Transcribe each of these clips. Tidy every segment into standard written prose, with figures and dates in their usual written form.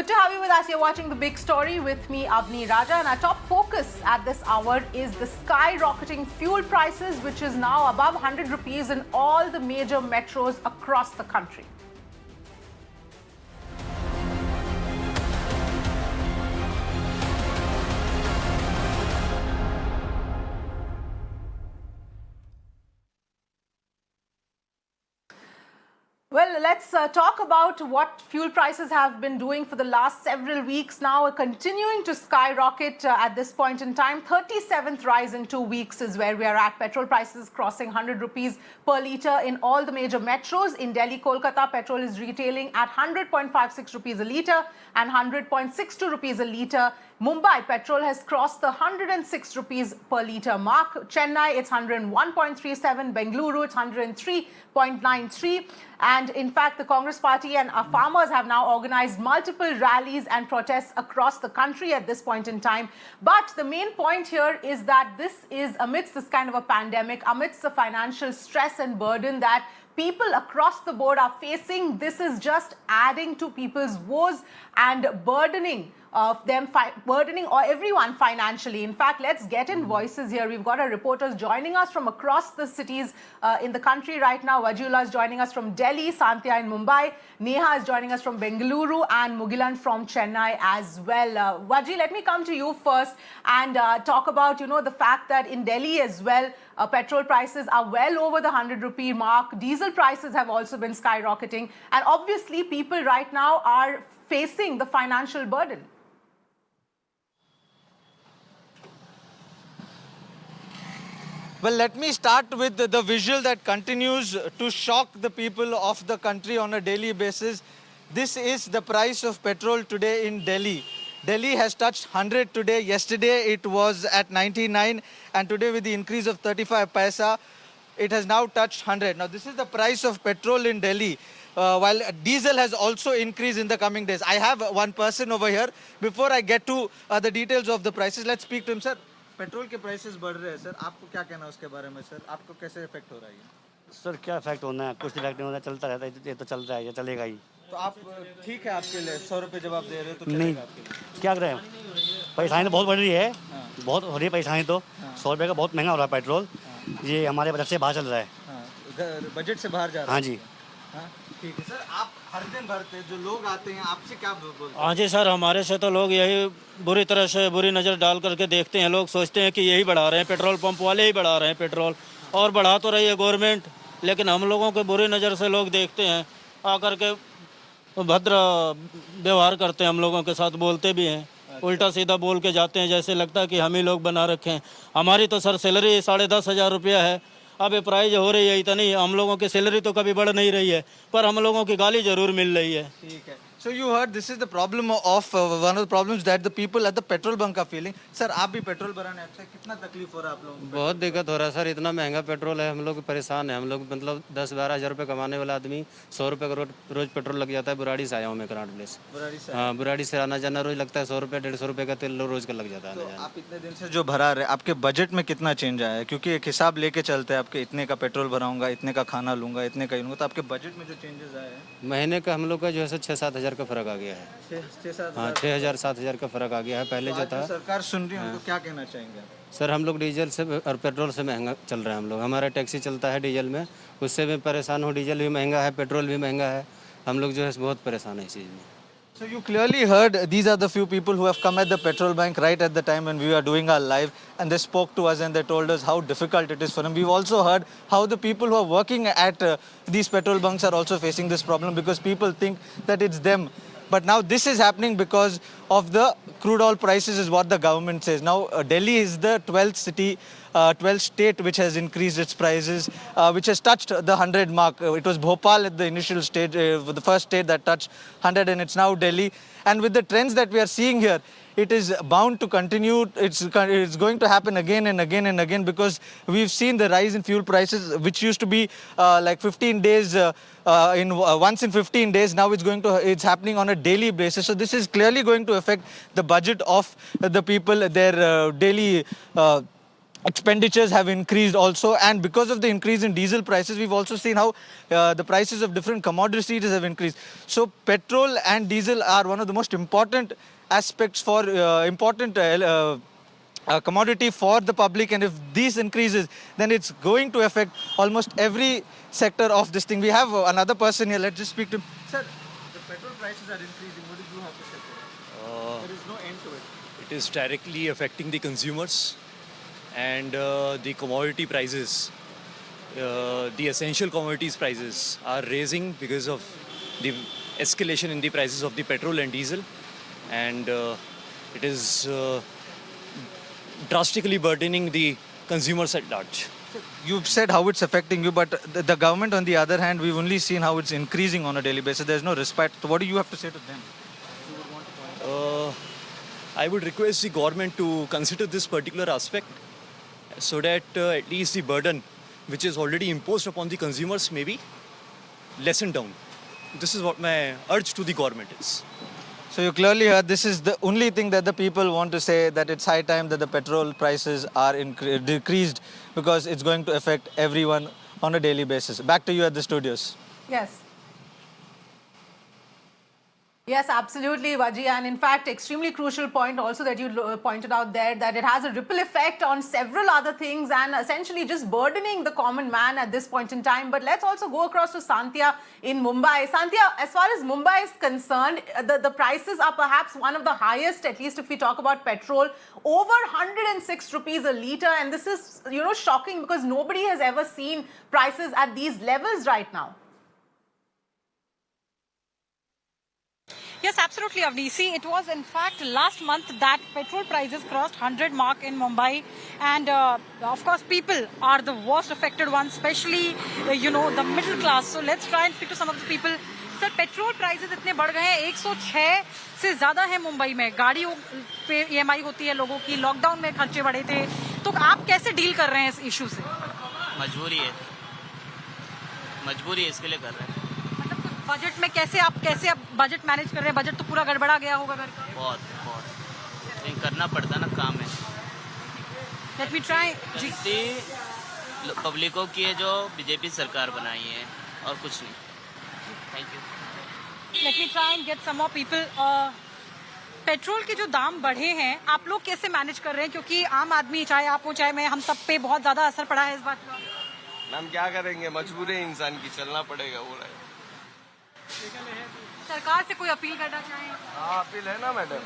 Good to have you with us. You're watching The Big Story with me, Avni Raja. And our top focus at this hour is the skyrocketing fuel prices, which is now above 100 rupees in all the major metros across the country. Well, let's talk about what fuel prices have been doing for the last several weeks now, continuing to skyrocket at this point in time. 37th rise in 2 weeks is where we are at. Petrol prices crossing 100 rupees per litre in all the major metros. In Delhi, Kolkata, petrol is retailing at 100.56 rupees a litre and 100.62 rupees a litre. Mumbai, petrol has crossed the 106 rupees per litre mark. Chennai, it's 101.37. Bengaluru, it's 103.93. And in fact, the Congress party and our farmers have now organized multiple rallies and protests across the country at this point in time. But the main point here is that this is amidst this kind of a pandemic, amidst the financial stress and burden that people across the board are facing. This is just adding to people's woes and burdening or everyone financially. In fact, let's get in voices here. We've got our reporters joining us from across the cities in the country right now. Wajula is joining us from Delhi, Santya in Mumbai, Neha is joining us from Bengaluru, and Mugilan from Chennai as well. Waji, let me come to you first and talk about, the fact that in Delhi as well, petrol prices are well over the 100 rupee mark. Diesel prices have also been skyrocketing. And obviously, people right now are facing the financial burden. Well, let me start with the visual that continues to shock the people of the country on a daily basis. This is the price of petrol today in Delhi. Delhi has touched 100 today. Yesterday it was at 99, and today with the increase of 35 paisa, it has now touched 100. Now this is the price of petrol in Delhi. While diesel has also increased in the coming days. I have one person over here. Before I get to the details of the prices, let's speak to him, sir. Petrol के prices बढ़ रहे हैं sir, आपको क्या कहना है उसके बारे में सर? आपको कैसे इफेक्ट हो रहा है? सर क्या इफेक्ट होना है, कुछ इफेक्ट नहीं होना, चलता रहता है, ये तो चल रहा है, ये चलेगा ही। तो आप ठीक है आपके लिए 100 रुपये जब आप दे रहे हो तो नहीं, क्या करें, पैसाएँ तो बहुत बढ़ रही है, बहुत हो रही है पैसाएँ तो। 100 रुपये का बहुत महंगा हो रहा है पेट्रोल, ये हमारे बजट से बाहर चल रहा है। बजट से बाहर जा रहा है? हाँ जी। ठीक है सर, आप हर दिन भरते हैं, जो लोग आते हैं आपसे क्या बोलते हैं? हाँ जी सर, हमारे से तो लोग यही बुरी तरह से बुरी नज़र डाल करके देखते हैं। लोग सोचते हैं कि यही बढ़ा रहे हैं, पेट्रोल पंप वाले ही बढ़ा रहे हैं पेट्रोल, और बढ़ा तो रही है गवर्नमेंट, लेकिन हम लोगों के बुरी नज़र से लोग देखते हैं, आकर के भद्र व्यवहार करते हैं, हम लोगों के साथ बोलते भी हैं, उल्टा सीधा बोल के जाते हैं, जैसे लगता है कि हम ही लोग बना रखे हैं। हमारी तो सर सैलरी 10,500 रुपया है। अब ये प्राइस हो रही है इतनी, हम लोगों की सैलरी तो कभी बढ़ नहीं रही है, पर हम लोगों की गाली जरूर मिल रही है। ठीक है। So you heard this is the problem of one of the problems that the people at the petrol bunk are feeling. Sir आप भी पेट्रोल भराने आते हैं, कितना तकलीफ हो रहा है आप लोगों को? बहुत दिक्कत हो रहा है सर, इतना महंगा पेट्रोल है, हम लोग परेशान हैं। हम लोग मतलब 10-12 हज़ार रुपये कमाने वाला आदमी 100 रुपये का रोज पेट्रोल लग जाता है। बुराड़ी से आया हूँ मैं, कराट प्लेस। हाँ, बुराड़ी से आना जाना रोज लगता है 100 रुपये 150 रुपये का तेल रोज का लग जाता है। तो आप इतने दिन से जो भरा रहे, आपके बजट में कितना चेंज आया है? क्योंकि एक हिसाब लेके चलते हैं, आपके इतने का पेट्रोल भराऊंगा, इतने का खाना लूंगा, इतने का लूंगा, तो आपके बजट में जो चेंजेस आए हैं? महीने का हम लोग का जो है 6-7 हज़ार का फ़र्क आ गया है। 6-7 हाँ, 6,000-7 हज़ार का फ़र्क आ गया है। पहले जो था, सरकार सुन रही है, उनको क्या कहना चाहेंगे? सर हम लोग डीजल से और पेट्रोल से महंगा चल रहे हैं। हम लोग, हमारा टैक्सी चलता है डीजल में, उससे भी परेशान हो। डीजल भी महंगा है, पेट्रोल भी महंगा है, हम लोग जो है बहुत परेशान है इस चीज़ में। So you clearly heard these are the few people who have come at the petrol bank right at the time when we were doing our live, and they spoke to us and they told us how difficult it is for them. We've also heard how the people who are working at these petrol bunks are also facing this problem because people think that it's them. But now this is happening because of the crude oil prices is what the government says. Now Delhi is the 12th city, 12th state which has increased its prices, which has touched the 100 mark. It was Bhopal at the initial stage, the first state that touched 100, and it's now Delhi. And with the trends that we are seeing here, it is bound to continue. It's going to happen again and again and again because we've seen the rise in fuel prices, which used to be like 15 days, once in 15 days. Now it's happening on a daily basis. So this is clearly going to affect the budget of the people, their daily expenditures have increased also, and because of the increase in diesel prices, we've also seen how the prices of different commodities have increased. So petrol and diesel are one of the most important aspects for commodity for the public, and if these increases, then it's going to affect almost every sector of this thing. We have another person here. Let's just speak to him. Sir, the petrol prices are increasing. What do you have to say for it? There is no end to it. It is directly affecting the consumers and the commodity prices. The essential commodities prices are raising because of the escalation in the prices of the petrol and diesel, and it is drastically burdening the consumers at large. You've said how it's affecting you, but the government, on the other hand, we've only seen how it's increasing on a daily basis. There's no respite. So what do you have to say to them? I would request the government to consider this particular aspect so that at least the burden which is already imposed upon the consumers may be lessened down. This is what my urge to the government is. So you clearly heard this is the only thing that the people want to say, that it's high time that the petrol prices are decreased, because it's going to affect everyone on a daily basis. Back to you at the studios. Yes. Yes, absolutely, Vaji. And in fact, extremely crucial point also that you pointed out there, that it has a ripple effect on several other things and essentially just burdening the common man at this point in time. But let's also go across to Santya in Mumbai. Santya, as far as Mumbai is concerned, the prices are perhaps one of the highest, at least if we talk about petrol, over 106 rupees a litre. And this is, shocking, because nobody has ever seen prices at these levels right now. Yes, absolutely, Avni. See, it was in fact last month that petrol prices crossed 100 mark in Mumbai, and of course people are the worst affected ones, especially the middle class. So let's try and speak to some of the people. Sir, petrol prices इतने बढ़ गए हैं, 106 से ज़्यादा है मुंबई में. गाड़ियों पे EMI होती है लोगों की, लॉकडाउन में खर्चे बढ़े थे, तो आप कैसे डील कर रहे हैं इस इशू से? मजबूरी है, इसके लिए कर रहे हैं. बजट में कैसे आप बजट मैनेज कर रहे हैं? बजट तो पूरा गड़बड़ा गया होगा घर का. बहुत लेकिन करना पड़ता ना, काम है. Late me try. गलती पब्लिकों की है जो बीजेपी सरकार बनाई है, और कुछ नहीं. Thank you. Let me try and get some more people. Petrol के जो दाम बढ़े हैं, आप लोग कैसे मैनेज कर रहे हैं? क्योंकि आम आदमी, चाहे आप हो चाहे मैं, हम सब पे बहुत ज्यादा असर पड़ा है इस बात का. मैम क्या करेंगे, मजबूरी है इंसान की, चलना पड़ेगा. वो रहे. सरकार से कोई अपील करना चाहें? हाँ, अपील है ना मैडम.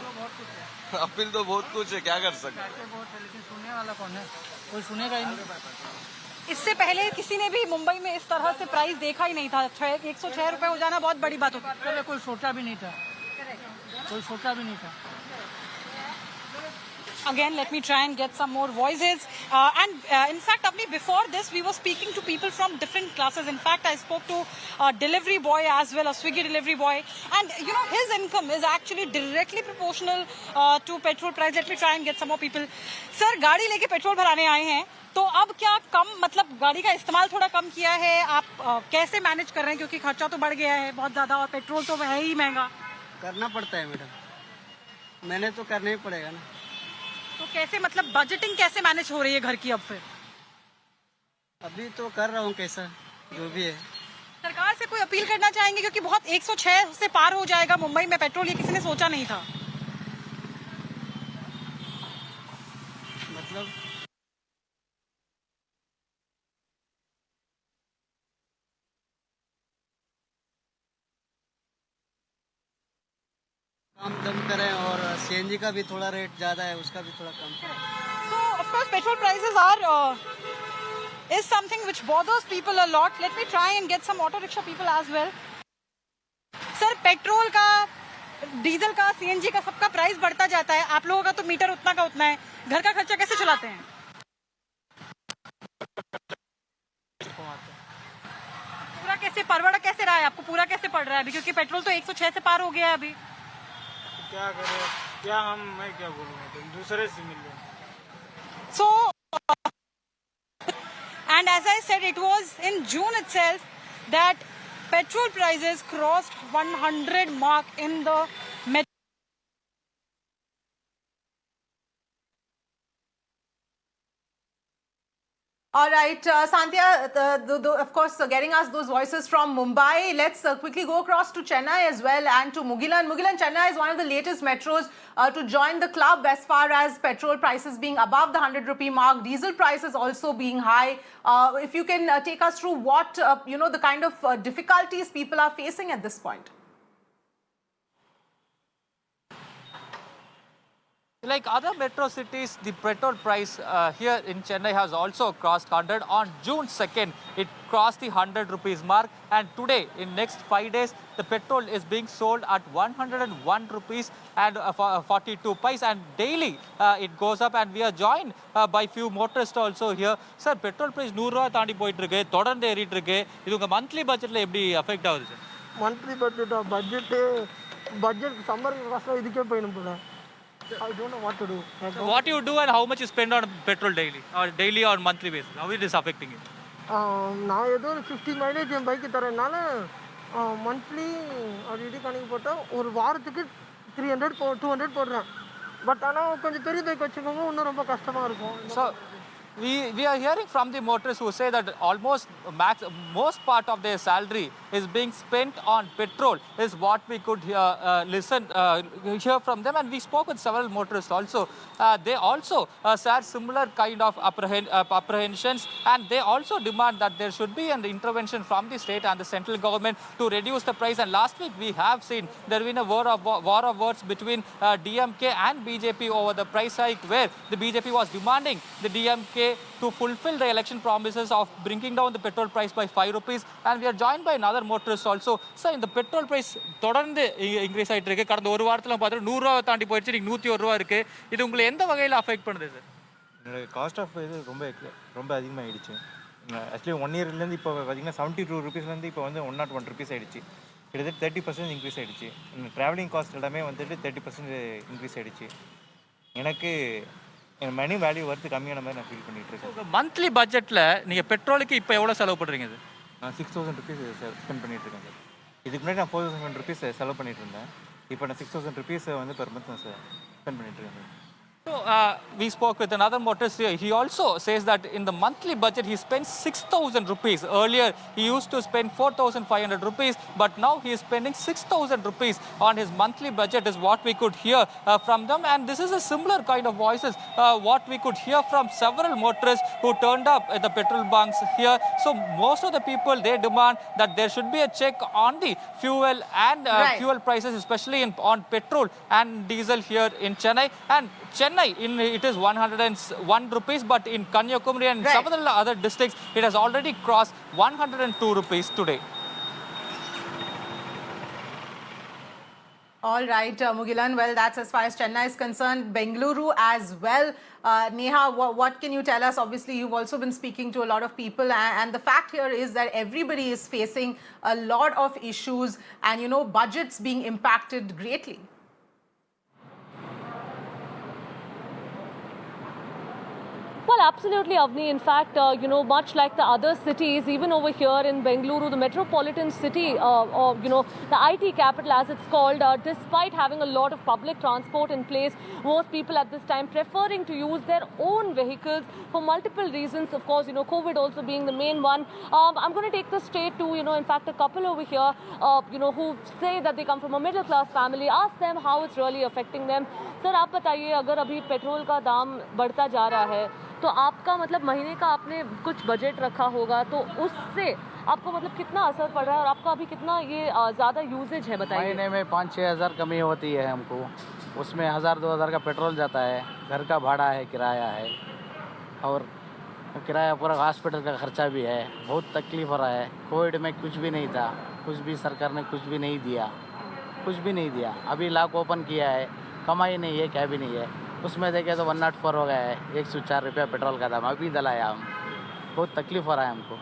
अपील तो बहुत कुछ है, क्या कर सकते हैं. लेकिन सुनने वाला कौन है? कोई सुनेगा ही नहीं. इससे पहले किसी ने भी मुंबई में इस तरह से प्राइस देखा ही नहीं था. 106 रुपए हो जाना बहुत बड़ी बात होती है. कोई सोचा भी नहीं था. Again, let me try and get some more voices. In fact, Avni, before this, we were speaking to people from different classes. In fact, I spoke to a delivery boy as well, a Swiggy delivery boy. And, his income is actually directly proportional to petrol price. Let me try and get some more people. Sir, गाड़ी लेके petrol भराने आए हैं, तो अब क्या कम, मतलब गाड़ी का इस्तेमाल थोड़ा कम किया है? आप कैसे मैनेज कर रहे हैं? क्योंकि खर्चा तो बढ़ गया है बहुत ज़्यादा, और पेट्रोल तो है ही महंगा. करना पड़ता है मैडम, मैंने तो करना ही पड़ेगा ना. तो कैसे, मतलब बजटिंग कैसे मैनेज हो रही है घर की अब फिर? अभी तो कर रहा हूँ कैसा जो भी है. सरकार से कोई अपील करना चाहेंगे? क्योंकि बहुत 106 से पार हो जाएगा मुंबई में पेट्रोल, ये किसी ने सोचा नहीं था. मतलब काम कम करें, और CNG का भी थोड़ा रेट ज़्यादा है, उसका भी थोड़ा कम करें. So, of course, petrol prices are is something which bothers people a lot. Let me try and get some auto rickshaw people as well. Sir, petrol का, डीजल का, CNG का, सबका प्राइस बढ़ता जाता है. आप लोगों का तो मीटर उतना का उतना है. घर का खर्चा कैसे चलाते हैं? पूरा कैसे परवड़ा कैसे रहा है आपको? पूरा कैसे पड़ रहा है अभी? क्योंकि पेट्रोल तो 106 से पार हो गया है अभी. क्या करें, मैं क्या बोलूँगा, तुम दूसरे से मिल लो. So, and as I said, it was in June itself that petrol prices crossed 100 mark in the metro. All right, Sandhya, of course, getting us those voices from Mumbai. Let's quickly go across to Chennai as well and to Mugilan. Mugilan, Chennai is one of the latest metros to join the club as far as petrol prices being above the 100 rupee mark, diesel prices also being high. If you can take us through what, the kind of difficulties people are facing at this point. Like other metro cities, the petrol price here in Chennai has also crossed 100. On June 2nd, it crossed the 100 rupees mark. And today, in next 5 days, the petrol is being sold at 101 rupees and 42 paise. And daily, it goes up. And we are joined by few motorists also here. Sir, petrol price 100 ரூபா தாண்டி போயிட்டு இருக்கு, தொடர்ந்து ஏறிட்டு இருக்கு. இது உங்க monthly பட்ஜெட்ல எப்படி அஃபெக்ட் ஆகுது சார்? மந்த்லி பட்ஜெட் சம்மர் காசுல இதுக்கே போயிடும் போல. I don't know what to do. What do you do and how much you spend on petrol daily or monthly basis? How it is affecting you? நான் ஏதோ ஒரு 50 mileage என் bike தரேன்னால monthly அப்படி கணக்கு போட்டால் ஒரு வாரத்துக்கு 300 200 போடுறேன். பட் ஆனால் கொஞ்சம் பெரிய பைக் வச்சுக்கோங்க இன்னும் ரொம்ப கஷ்டமாக இருக்கும். So we are hearing from the motorists who say that almost most part of their salary is being spent on petrol is what we could hear from them, and we spoke with several motorists also. They also share similar kind of apprehensions, and they also demand that there should be an intervention from the state and the central government to reduce the price. And last week we have seen there been a war of words between DMK and BJP over the price hike, where the BJP was demanding the DMK to fulfill the election promises of bringing down the petrol price by 5 rupees. And we are joined by another motorist also. So in the petrol price தொடர்ந்து increase ஆயிட்டு இருக்கு. கடந்த ஒரு வாரத்துல பார்த்தா 100 ரூபாய் தாண்டி போயிடுச்சு, நீங்க 101 ரூபாய் இருக்கு. இது உங்களை எந்த வகையில அஃபெக்ட் பண்ணுது சார்? என்னோட காஸ்ட் ஆஃப் இது ரொம்ப அதிகமாகிடுச்சு. ஆக்சுவலி 1 இயர்லேருந்து இப்போ பார்த்தீங்கன்னா 72 ருபீஸ்லேருந்து இப்போ வந்து 101 ருபீஸ் ஆகிடுச்சு. கிட்டத்தட்ட 30% இன்க்ரீஸ் ஆகிடுச்சு. ட்ராவலிங் காஸ்ட் எல்லாமே வந்துட்டு 30% இன்க்ரீஸ் ஆகிடுச்சு. எனக்கு மணி வேல்யூ வரது கம்மியான மாதிரி நான் ஃபீல் பண்ணிட்டு இருக்கேன். மந்த்லி பட்ஜெட்ல நீங்க பெட்ரோலுக்கு இப்போ எவ்வளவு செலவு பண்றீங்க சார்? நான் 6000 ருபீஸ் ஸ்பெண்ட் பண்ணிட்டு இருக்கேன் சார். இதுக்கு முன்னாடி நான் 4000 ருபீஸ் செலவு பண்ணிட்டு இருந்தேன். இப்போ நான் 6000 ருபீஸ் வந்து பெர் மந்த் நான் ஸ்பெண்ட் பண்ணிட்டு இருக்கேன். So we spoke with another motorist here. He also says that in the monthly budget he spends 6,000 rupees. Earlier he used to spend 4,500 rupees, but now he is spending 6,000 rupees on his monthly budget is what we could hear from them. And this is a similar kind of voices what we could hear from several motorists who turned up at the petrol bunks here. So most of the people, they demand that there should be a check on the fuel and fuel prices, especially on petrol and diesel here in Chennai. And Chennai, it is 101 rupees, but in Kanyakumari and several other districts, it has already crossed 102 rupees today. All right, Mugilan, well, that's as far as Chennai is concerned. Bengaluru as well. Neha, what can you tell us? Obviously, you've also been speaking to a lot of people, and the fact here is that everybody is facing a lot of issues and, budgets being impacted greatly. Well, absolutely, Avni. In fact, much like the other cities, even over here in Bengaluru, the metropolitan city, the IT capital as it's called, despite having a lot of public transport in place, most people at this time preferring to use their own vehicles for multiple reasons. Of course, COVID also being the main one. I'm going to take this straight to, in fact, a couple over here, who say that they come from a middle class family. Ask them how it's really affecting them. Sir, आप बताइए, अगर अभी petrol का दाम बढ़ता जा रहा है, तो आपका मतलब महीने का आपने कुछ बजट रखा होगा, तो उससे आपको मतलब कितना असर पड़ रहा है और आपका अभी कितना ये ज़्यादा यूजेज है बताइए? महीने में 5-6 हज़ार कमी होती है हमको, उसमें 1000-2000 का पेट्रोल जाता है, घर का भाड़ा है, किराया है, और किराया पूरा हॉस्पिटल का खर्चा भी है. बहुत तकलीफ हो रहा है. कोविड में कुछ भी नहीं था, कुछ भी सरकार ने कुछ भी नहीं दिया. अभी लॉक ओपन किया है, कमाई नहीं है, क्या भी नहीं है. उसमें देखे तो 104 हो गया है, 104 रुपया पेट्रोल का दाम अभी दलाया हम. बहुत तकलीफ हो रहा है हमको.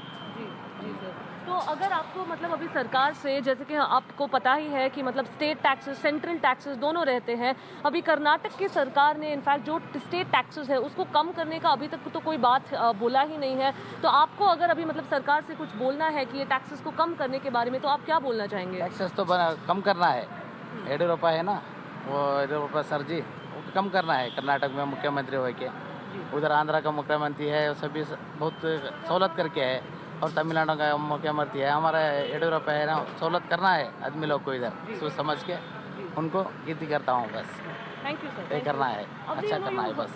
जी सर. तो अगर आपको मतलब अभी सरकार से, जैसे कि आपको पता ही है कि मतलब स्टेट टैक्सेस, सेंट्रल टैक्सेस दोनों रहते हैं. अभी कर्नाटक की सरकार ने इनफैक्ट जो स्टेट टैक्सेस है उसको कम करने का अभी तक तो कोई बात बोला ही नहीं है. तो आपको अगर अभी मतलब सरकार से कुछ बोलना है कि ये टैक्सेस को कम करने के बारे में, तो आप क्या बोलना चाहेंगे? टैक्सेस तो कम करना है. येडियुरप्पा है ना, वो येडियुरप्पा सर जी, कम करना है कर्नाटक में मुख्यमंत्री हो के. उधर आंध्रा का मुख्यमंत्री है, वो सभी बहुत सहूलत करके है, और तमिलनाडु का मुख्यमंत्री है, हमारा येडियुरप्पा है ना, सहूलत करना है आदमी लोग को इधर सोच समझ के उनको गिनती करता हूँ बस। Thank you, sir. ये करना है, अच्छा करना है बस।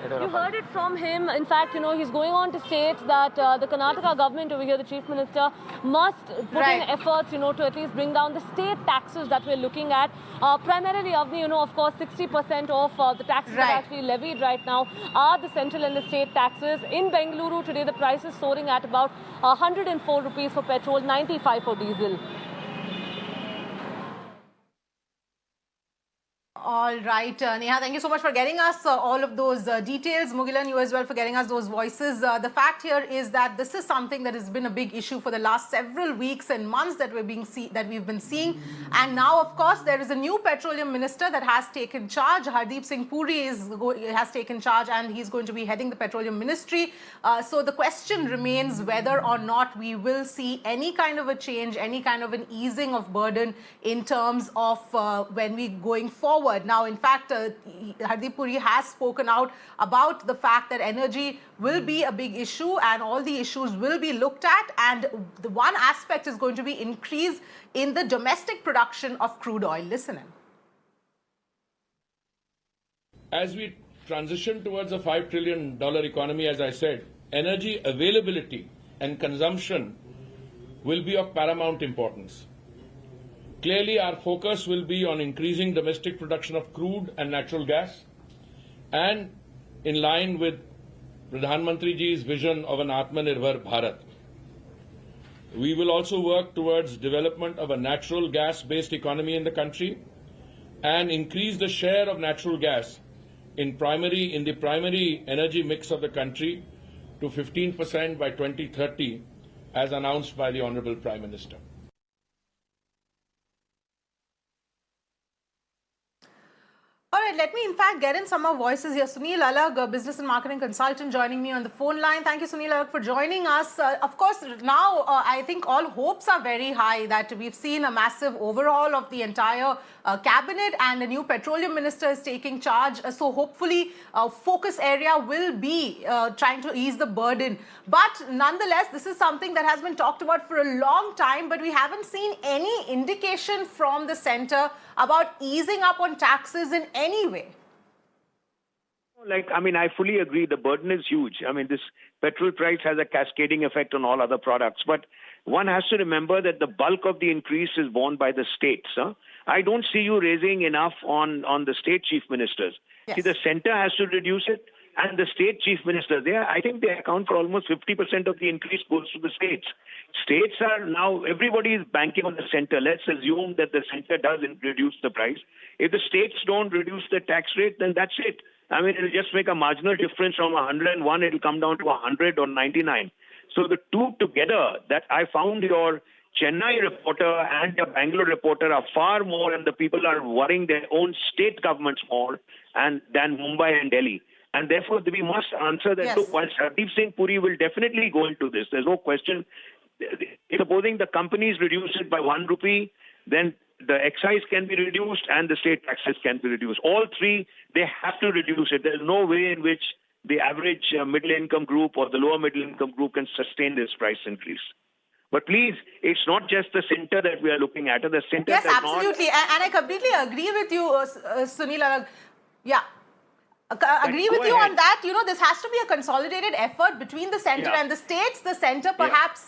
You heard it from him. In fact, he's going on to state that the Karnataka government over here, the Chief Minister, must put in efforts, to at least bring down the state taxes that we're looking at. Primarily, Avni, of course, 60% of the taxes that are actually levied right now are the central and the state taxes. In Bengaluru today, the price is soaring at about 104 rupees for petrol, 95 for diesel. All right, Neha, thank you so much for getting us all of those details. Mugilan, you as well for getting us those voices. The fact here is that this is something that has been a big issue for the last several weeks and months that we've been seeing. And now, of course, there is a new petroleum minister that has taken charge. Hardeep Singh Puri has taken charge, and he's going to be heading the petroleum ministry. So the question remains whether or not we will see any kind of a change, any kind of an easing of burden in terms of when we going forward. Now, in fact, Hardeep Puri has spoken out about the fact that energy will be a big issue and all the issues will be looked at. And the one aspect is going to be increase in the domestic production of crude oil. Listen in. As we transition towards a $5 trillion economy, as I said, energy availability and consumption will be of paramount importance. Clearly, our focus will be on increasing domestic production of crude and natural gas, and in line with Pradhan Mantri Ji's vision of an Atmanirbhar Bharat. We will also work towards development of a natural gas-based economy in the country and increase the share of natural gas in the primary energy mix of the country to 15% by 2030, as announced by the Honorable Prime Minister. All right, let me in fact get in some more voices here. Sunil Alag, a business and marketing consultant, joining me on the phone line. Thank you, Sunil Alag, for joining us. Of course, now I think all hopes are very high that we've seen a massive overhaul of the entire cabinet and a new petroleum minister is taking charge. So hopefully, focus area will be trying to ease the burden. But nonetheless, this is something that has been talked about for a long time, but we haven't seen any indication from the center about easing up on taxes in any way. I fully agree. The burden is huge. This petrol price has a cascading effect on all other products. But one has to remember that the bulk of the increase is borne by the states. I don't see you raising enough on the state chief ministers. Yes. See, the center has to reduce it, and the state chief ministers, I think they account for almost 50% of the increase goes to the states. States are now, everybody is banking on the center. Let's assume that the center does reduce the price. If the states don't reduce the tax rate, then that's it. It'll just make a marginal difference from 101, it'll come down to 100 or 99. So the two together, that I found your Chennai reporter and your Bangalore reporter are far more, and the people are worrying their own state governments more than Mumbai and Delhi. And therefore, we must answer that. Yes. Look, while Hardeep Singh Puri will definitely go into this, there's no question. Supposing the companies reduce it by 1 rupee, then the excise can be reduced and the state taxes can be reduced. All three, they have to reduce it. There's no way in which the average middle-income group or the lower middle-income group can sustain this price increase. But please, it's not just the center that we are looking at. The center yes, absolutely. And I completely agree with you, Sunil. Yeah. Agree with you on that. This has to be a consolidated effort between the center and the states. The center perhaps,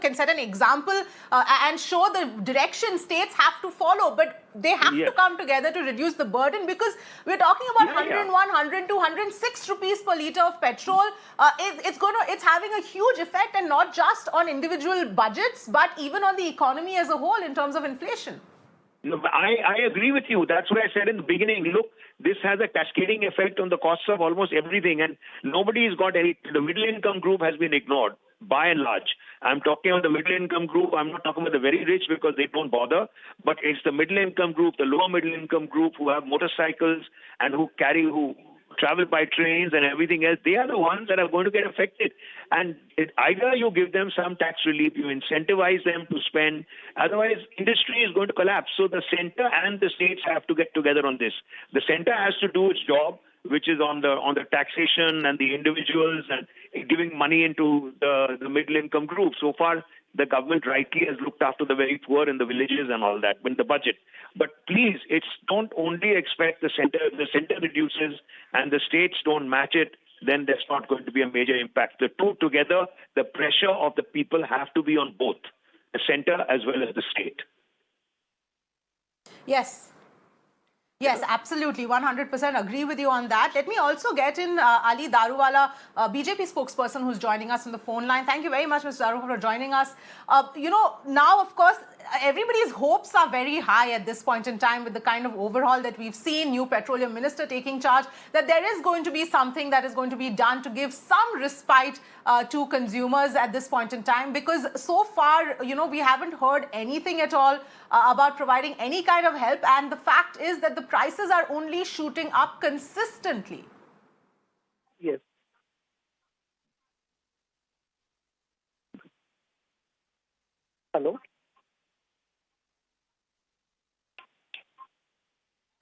can set an example and show the direction states have to follow. But they have to come together to reduce the burden, because we're talking about 101, 102, 106 rupees per litre of petrol. It's having a huge effect, and not just on individual budgets, but even on the economy as a whole in terms of inflation. No, I agree with you. That's why I said in the beginning, look, this has a cascading effect on the costs of almost everything, and nobody's got any. The middle income group has been ignored by and large. I'm talking about the middle income group. I'm not talking about the very rich because they don't bother, but it's the middle income group, the lower middle income group who have motorcycles and who travel by trains and everything else. They are the ones that are going to get affected. And either you give them some tax relief, you incentivize them to spend, otherwise industry is going to collapse. So the center and the states have to get together on this. The center has to do its job which is on the taxation and the individuals and giving money into the middle income group. So far, the government rightly has looked after the very poor in the villages and all that in the budget. But please, don't only expect the center reduces and the states don't match it, then there's not going to be a major impact. The two together, the pressure of the people have to be on both, the center as well as the state. Yes. Yes, absolutely. 100% agree with you on that. Let me also get in Ali Daruwala, BJP spokesperson who's joining us on the phone line. Thank you very much, Mr. Daruwala, for joining us. Now, of course, everybody's hopes are very high at this point in time with the kind of overhaul that we've seen, new petroleum minister taking charge, that there is going to be something that is going to be done to give some respite to consumers at this point in time, because so far, we haven't heard anything at all about providing any kind of help. And the fact is that the prices are only shooting up consistently. Yes. Hello?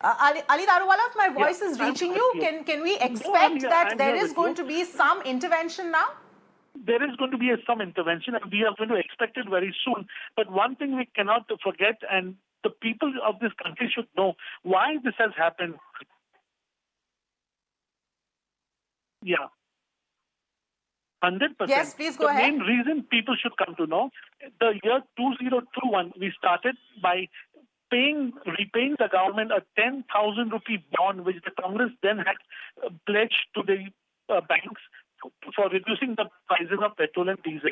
Ali Daruwala, if my voice is reaching you, can we expect that there is going to be some intervention now? There is going to be some intervention, and we are going to expect it very soon. But one thing we cannot forget, and the people of this country should know why this has happened. Yeah. 100%. Yes, please go ahead. The main reason people should come to know, the year 2021, we started by repaying the government a 10,000 rupee bond, which the Congress then had pledged to the banks for reducing the prices of petrol and diesel.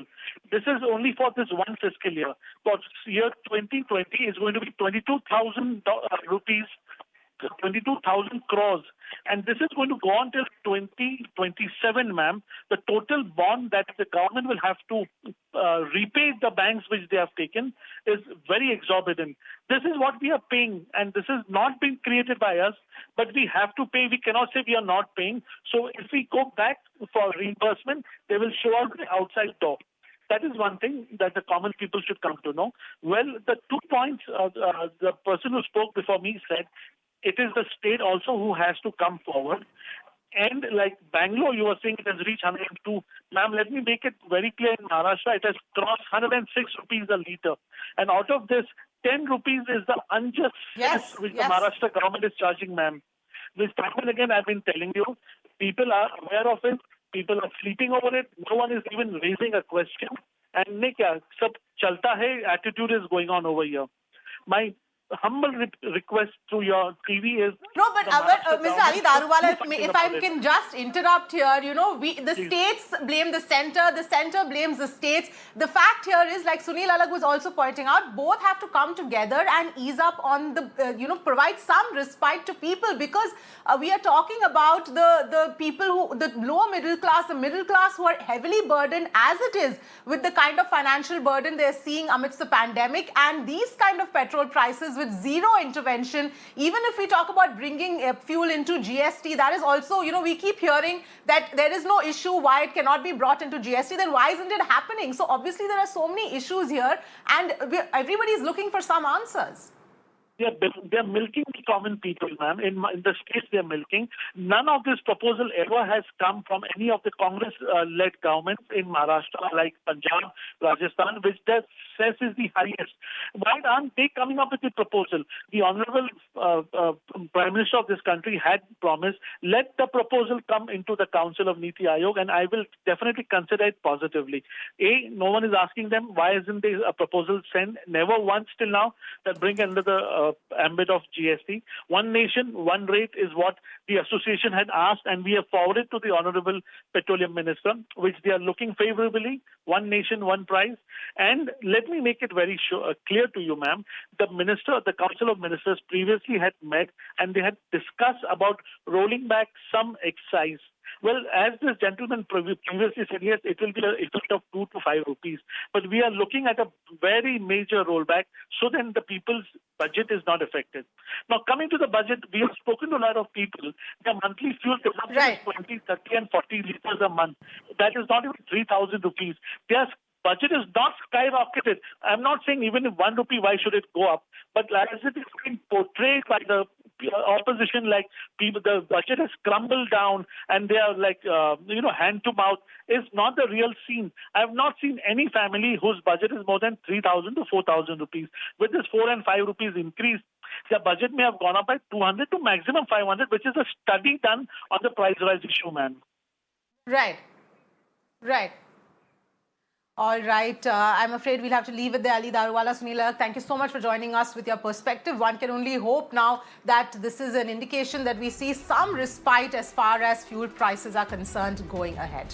This is only for this one fiscal year. For year 2020 is going to be 22,000 rupees, 22,000 crores. And this is going to go on till 2027, ma'am. The total bond that the government will have to repay the banks which they have taken is very exorbitant. This is what we are paying, and this is not being created by us, but we have to pay. We cannot say we are not paying. So if we go back for reimbursement, they will show us the outside door. That is one thing that the common people should come to know. Well, the 2 points the person who spoke before me said, it is the state also who has to come forward. And like Bangalore, you were saying it has reached 102. Ma'am, let me make it very clear. In Maharashtra, it has crossed 106 rupees a litre. And out of this, 10 rupees is the unjust cess which the Maharashtra government is charging, ma'am. This time and again, I've been telling you, people are aware of it. People are sleeping over it. No one is even raising a question. And sab chalta hai attitude is going on over here. My humble request to your TV is... No, but Mr. Ali Daruwala, if I can just interrupt here, the states blame the center blames the states. The fact here is, like Sunil Alagh was also pointing out, both have to come together and ease up on the, provide some respite to people, because we are talking about the people who, the lower middle class, the middle class who are heavily burdened as it is with the kind of financial burden they're seeing amidst the pandemic, and these kind of petrol prices with zero intervention. Even if we talk about bringing fuel into GST, that is also, we keep hearing that there is no issue why it cannot be brought into GST, then why isn't it happening? So obviously there are so many issues here, and everybody is looking for some answers. They're milking the common people, ma'am. In the states they're milking. None of this proposal ever has come from any of the Congress-led governments in Maharashtra, like Punjab, Rajasthan, which their cess is the highest. Why aren't they coming up with the proposal? The Honorable Prime Minister of this country had promised, let the proposal come into the Council of Niti Aayog, and I will definitely consider it positively. No one is asking them, why isn't there a proposal sent? Never once till now that bring under the ambit of GST. One nation, one rate is what the association had asked, and we have forwarded to the Honorable Petroleum Minister, which they are looking favorably. One nation, one price. And let me make it very clear to you, ma'am. The Council of Ministers previously had met, and they had discussed about rolling back some excise. Well, as this gentleman previously said, yes, it will be an effect of 2 to 5 rupees. But we are looking at a very major rollback so then the people's budget is not affected. Now, coming to the budget, we have spoken to a lot of people. Their monthly fuel consumption is 20, 30 and 40 liters a month. That is not even 3,000 rupees. Their budget is not skyrocketed. I'm not saying even if 1 rupee, why should it go up? But as it is being portrayed by the opposition like people, the budget has crumbled down and they are like, hand to mouth, is not the real scene. I have not seen any family whose budget is more than 3,000 to 4,000 rupees. With this 4 and 5 rupees increase, the budget may have gone up by 200 to maximum 500, which is a study done on the price rise issue, man. Right. Right. All right. I'm afraid we'll have to leave it there. Ali Daruwala, Sunil Alagh, thank you so much for joining us with your perspective. One can only hope now that this is an indication that we see some respite as far as fuel prices are concerned going ahead.